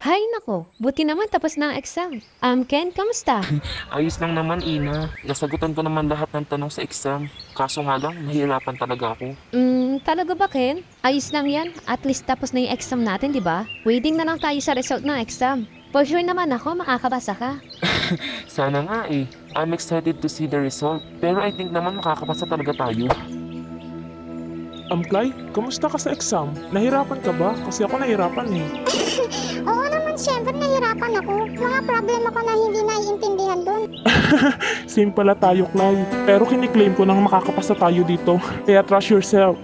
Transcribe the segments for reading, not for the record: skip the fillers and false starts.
Hay nako, buti naman tapos na ang exam. Ken, kamusta? Ayos lang naman, Ina. Nasagutan ko naman lahat ng tanong sa exam. Kaso nga lang, nahihirapan talaga ako. Talaga ba, Ken? Ayos lang yan. At least tapos na yung exam natin, di ba? Waiting na lang tayo sa result ng exam. For sure naman ako, makakabasa ka. Sana nga eh. I'm excited to see the result. Pero I think naman makakapasa talaga tayo. Clay, kamusta ka sa exam? Nahirapan ka ba? Kasi ako nahirapan eh. Oo naman, syempre nahirapan ako. Mga problema ko na hindi naiintindihan doon. Same pala tayo, Clay. Pero kiniklaim ko nang makakapasa tayo dito. Kaya trust yourself.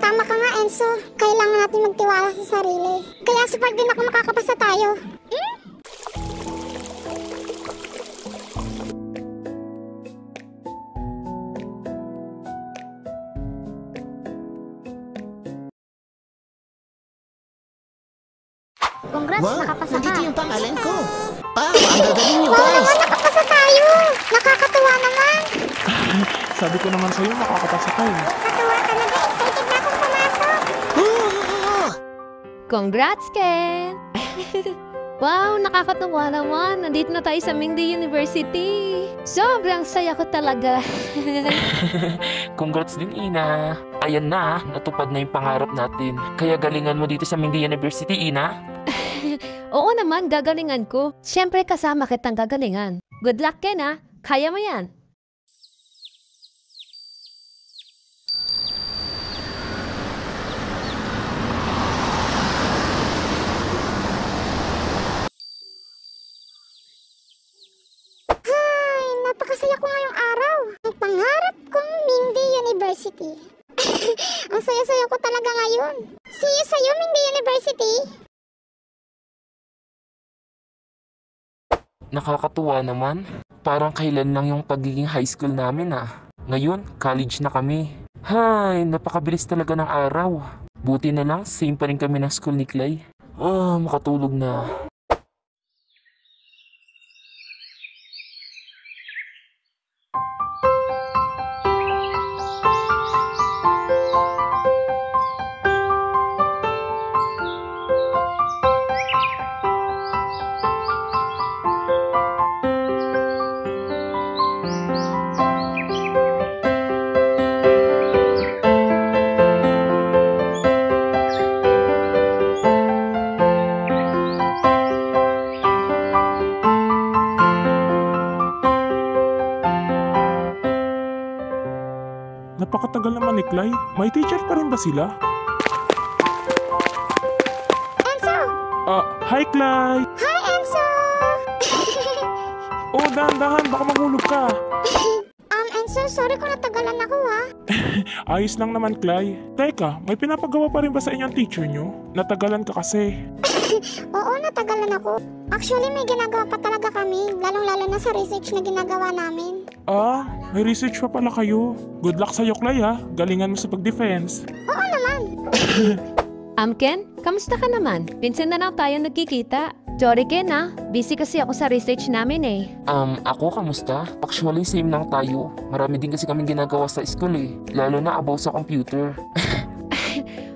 Tama ka nga, Enzo. Kailangan natin magtiwala sa sarili. Kaya support din ako makakapasa tayo. Congrats, Wow, nakapasa nandito ka. yung pangalan ko. Wow, ang gagaling nyo Wow guys. naman, nakapasa tayo. Nakakatuwa naman. Sabi ko naman sa'yo, makakapasa ka eh. Katuwa talaga. Excited na akong pumasok. Oo. Congrats, Ken! Wow, nakakatuwa naman. Nandito na tayo sa Mingdi University. Sobrang saya ko talaga. Congrats din, Ina. Ayan na, natupad na yung pangarap natin. Kaya galingan mo dito sa Mingdi University, Ina. Oo naman, gagalingan ko. Siyempre kasama kitang gagalingan. Good luck, Ken, ha? Kaya mo yan. Ay, napakasaya ko ngayong araw. Ang pangarap kong Mingdi University. Ang saya-saya ko talaga ngayon. See you sa'yo, Mingdi University. Nakakatuwa naman. Parang kailan lang yung pagiging high school namin ah. Ngayon, college na kami. Hay, napakabilis talaga ng araw. Buti na lang, same pa rin kami ng school ni Clay. Makatulog na. Napakatagal naman ni Clay. May teacher pa rin ba sila? Enzo! Hi Clay! Hi, Enzo! Oh, dahan-dahan, baka mahulog ka. Enzo, sorry kung natagalan ako, ha? Ayos lang naman, Clay. Teka, may pinapagawa pa rin ba sa inyong teacher nyo? Natagalan ka kasi. Oo, natagalan ako. Actually, may ginagawa pa talaga kami, lalong-lalo na sa research na ginagawa namin. May research pa pala kayo. Good luck sa'yo, Clay ha. Galingan mo sa pag-defense. Oo naman. Ken, kamusta ka naman? Pinsan na lang tayo nagkikita. Sorry, Ken, ha? Busy kasi ako sa research namin eh. Ako kamusta? Actually, same lang tayo. Marami din kasi kaming ginagawa sa school eh. Lalo na about sa computer.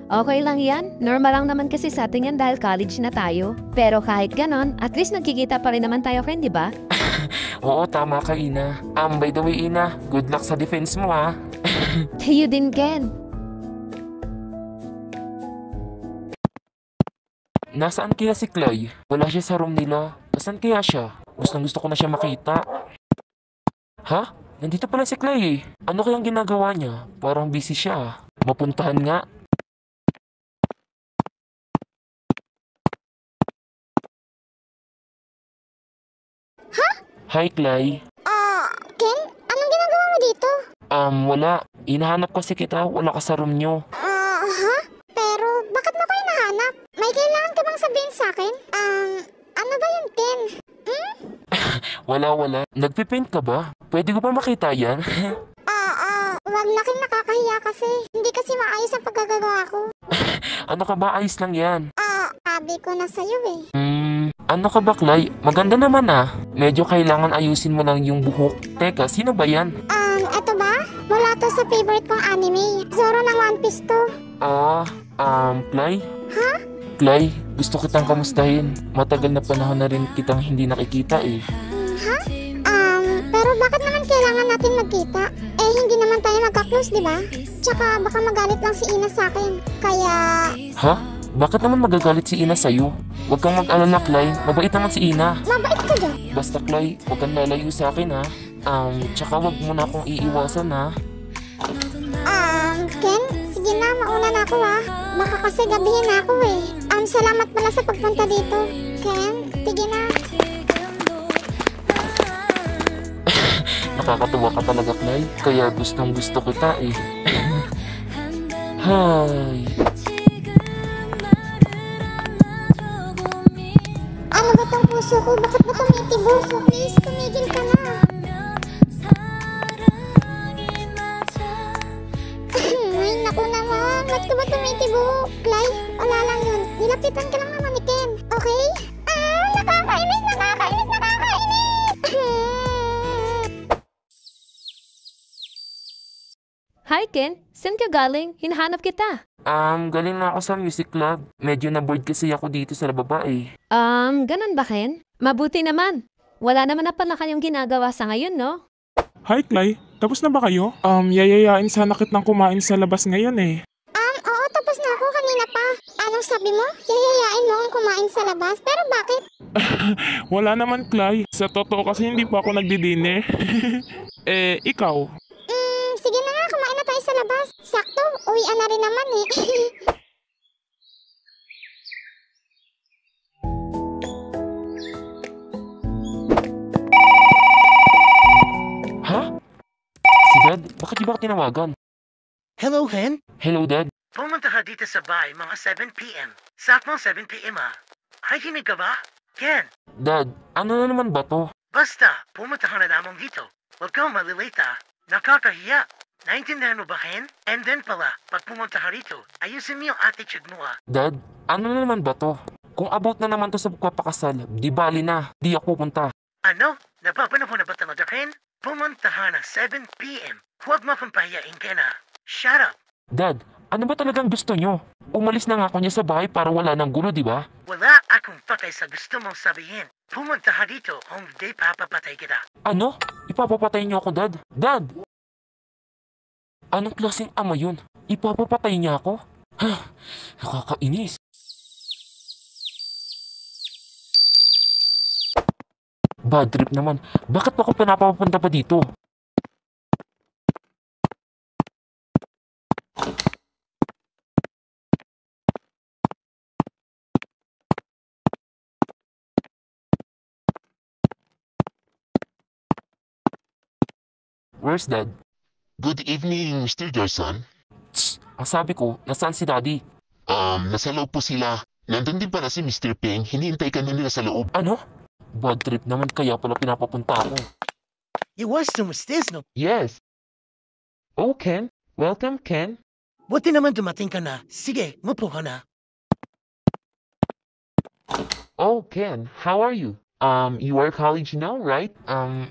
Okay lang yan. Normal lang naman kasi sa atin yan dahil college na tayo. Pero kahit ganon, at least nagkikita pa rin naman tayo, friend, di ba? Oo, tama ka, Ina. By the way, Ina, good luck sa defense mo ha. You din, Ken. Nasaan kaya si Clay? Wala siya sa room nila. Nasaan kaya siya? Gusto ko na siya makita. Ha? Nandito pala si Clay eh. Ano kayang ginagawa niya? Parang busy siya ah. Mapuntahan nga. Hi, Clay. Ken, anong ginagawa mo dito? Wala. Hinahanap kasi kita. Wala ka sa room niyo. Pero bakit mo ko hinahanap? May kailangan ka bang sabihin sa akin? Ano ba yun, Ken? Wala. Nagpipaint ka ba? Pwede ko pa makita yan? Wag na kin, nakakahiya kasi. Hindi kasi maayos ang pagkagagawa ko. Ano ka ba? Ayos lang yan. Sabi ko na sa'yo eh. Ano ka ba, Clay? Maganda naman ah. Medyo kailangan ayusin mo lang yung buhok. Teka, sino ba yan? Eto ba? Mula to sa favorite kong anime. Zoro ng One Piece to. Clay? Ha? Clay, gusto kitang kamustahin. Matagal na panahon na rin kitang hindi nakikita eh. Ha? Pero bakit naman kailangan natin magkita? Eh, hindi naman tayo magka-close, di ba? Tsaka baka magalit lang si Ina sa akin. Kaya... Ha? Bakit naman magagalit si Ina sa'yo? Huwag kang mag-alala, Clay. Mabait naman si Ina. Mabait ka dyan. Basta, Clay, huwag kang lalayo sa akin, ha? Tsaka huwag mo na akong iiwasan, ha? Ken, sige na, mauna na ako ha. Baka kasi gabihin na ako eh. Salamat pala sa pagpunta dito. Ken, sige na. Nakakatuwa ka talaga, Clay. Kaya gustong gusto kita, eh. Hay. Ano ba tong puso ko? Bakit ba tumitibok? So please, tumigil ka na. Ay, naku naman. Ba't ka ba tumitibok? Clay, wala lang yun. Nilapitan ka lang naman ni Ken. Okay? Nakakainis! Hi Ken, saan ka galing? Hinahanap kita. Galing na ako sa music club. Medyo na-bored kasi ako dito sa lababa, eh. Ganun ba Ken? Mabuti naman. Wala naman na pala kayong ginagawa sa ngayon, no? Hi, Clay. Tapos na ba kayo? Yayayain sana kitang kumain sa labas ngayon eh. Oo, tapos na ako kanina pa. Anong sabi mo? Yayayain mo akong kumain sa labas? Pero bakit? Wala naman, Clay. Sa totoo kasi hindi pa ako nagdi-dinner. Ikaw? Sige na nga, kumain na tayo sa labas. Sakto, uwian na rin naman eh. Ha? Si Dad? Bakit di ba ako tinawagan? Hello, Ken? Hello, Dad. Pumunta ka dito sa bahay mga 7 p.m. Saktong 7 p.m. Ay, hinig ka ba? Ken, Dad, ano na naman ba to? basta, pumunta ka na lamang dito. Huwag kang malilate Nakakahiya. Naintindihan mo ba, Ken? And then pala, pag pumunta ka rito, ayusin mo yung attitude mo Dad, ano na naman ba to? Kung about na naman to sa pagpapakasal, di bali na. Di ako pupunta. Ano? Napapanood mo na ba talaga, Ken? Pumunta ka na 7 p.m. Huwag mo kang pahiyain, Ken Shut up! Dad, ano ba talagang gusto nyo? Umalis na nga ako niya sa bahay para wala nang gulo, di ba? Wala akong patay sa gusto mong sabihin. Pumunta ka dito, hindi papapatay kita. Ano? Ipapapatay niyo ako, Dad? Dad! Anong klaseng ama yun? Ipapapatay niya ako? Ha? Nakakainis. Bad trip naman. Bakit pa ako pinapapunta pa dito? Where's Dad? Good evening, Mr. Gerson. Tss, ang sabi ko, nasaan si Daddy? Nasa loob po sila. Nandun din pala si Mr. Peng. Hinihintay ka na nila sa loob. Ano? Bad trip naman kaya pala pinapapunta ako. You was sumustis, no? Yes. Oh, Ken. Welcome, Ken. Buti naman dumating ka na. Sige, mupo ka na. Oh, Ken. How are you? You are college now, right?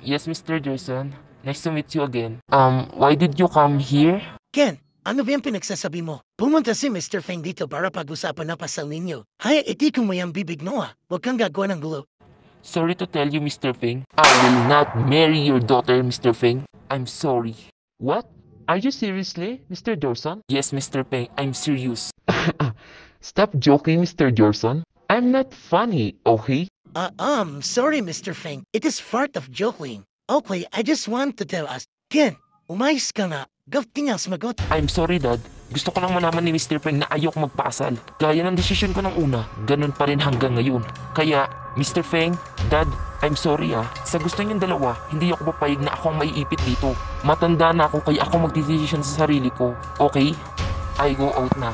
Yes, Mr. Gerson. Nice to meet you again. Why did you come here? Ken, ano ba yung pinagsasabi mo? Pumunta si Mr. Feng dito para pag-usapan na pasal ninyo. Hay, iti kung mayang bibig no Huwag kang gagawa ng gulo. Sorry to tell you, Mr. Feng. I will not marry your daughter, Mr. Feng. I'm sorry. What? Are you seriously, Mr. Dorson? Yes, Mr. Feng. I'm serious. Stop joking, Mr. Dorson. I'm not funny, okay? Sorry, Mr. Feng. It is part of joking. Okay, I just want to tell us. Ken, umayos ka nga. Gawti nga sumagot. I'm sorry, Dad. Gusto ko lang malaman ni Mr. Feng na ayoko magpasal. Gaya ng desisyon ko ng una, ganun pa rin hanggang ngayon. Kaya, Mr. Feng, Dad, I'm sorry Sa gusto niyong dalawa, hindi ako papayag na ako ang maiipit dito. Matanda na ako kaya ako magdesisyon sa sarili ko. Okay? I go out na.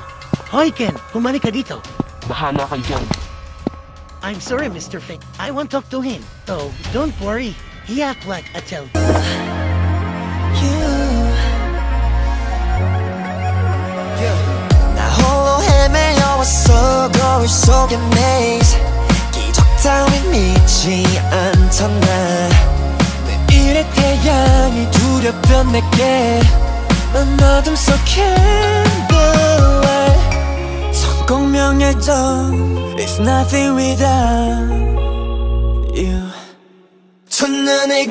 Hoy, Ken, humalik ka dito. Bahala kayo dyan. I'm sorry, Mr. Feng. I won't talk to him. Oh, don't worry. He act like a tell. 나 홀로 헤매어왔어 거울 속의 maze 기적 따윈 믿지 않던 내일의 태양이 두렵던 내게 난 어둠 속 candlelight 성공명예 해도 It's nothing without you. 첫눈에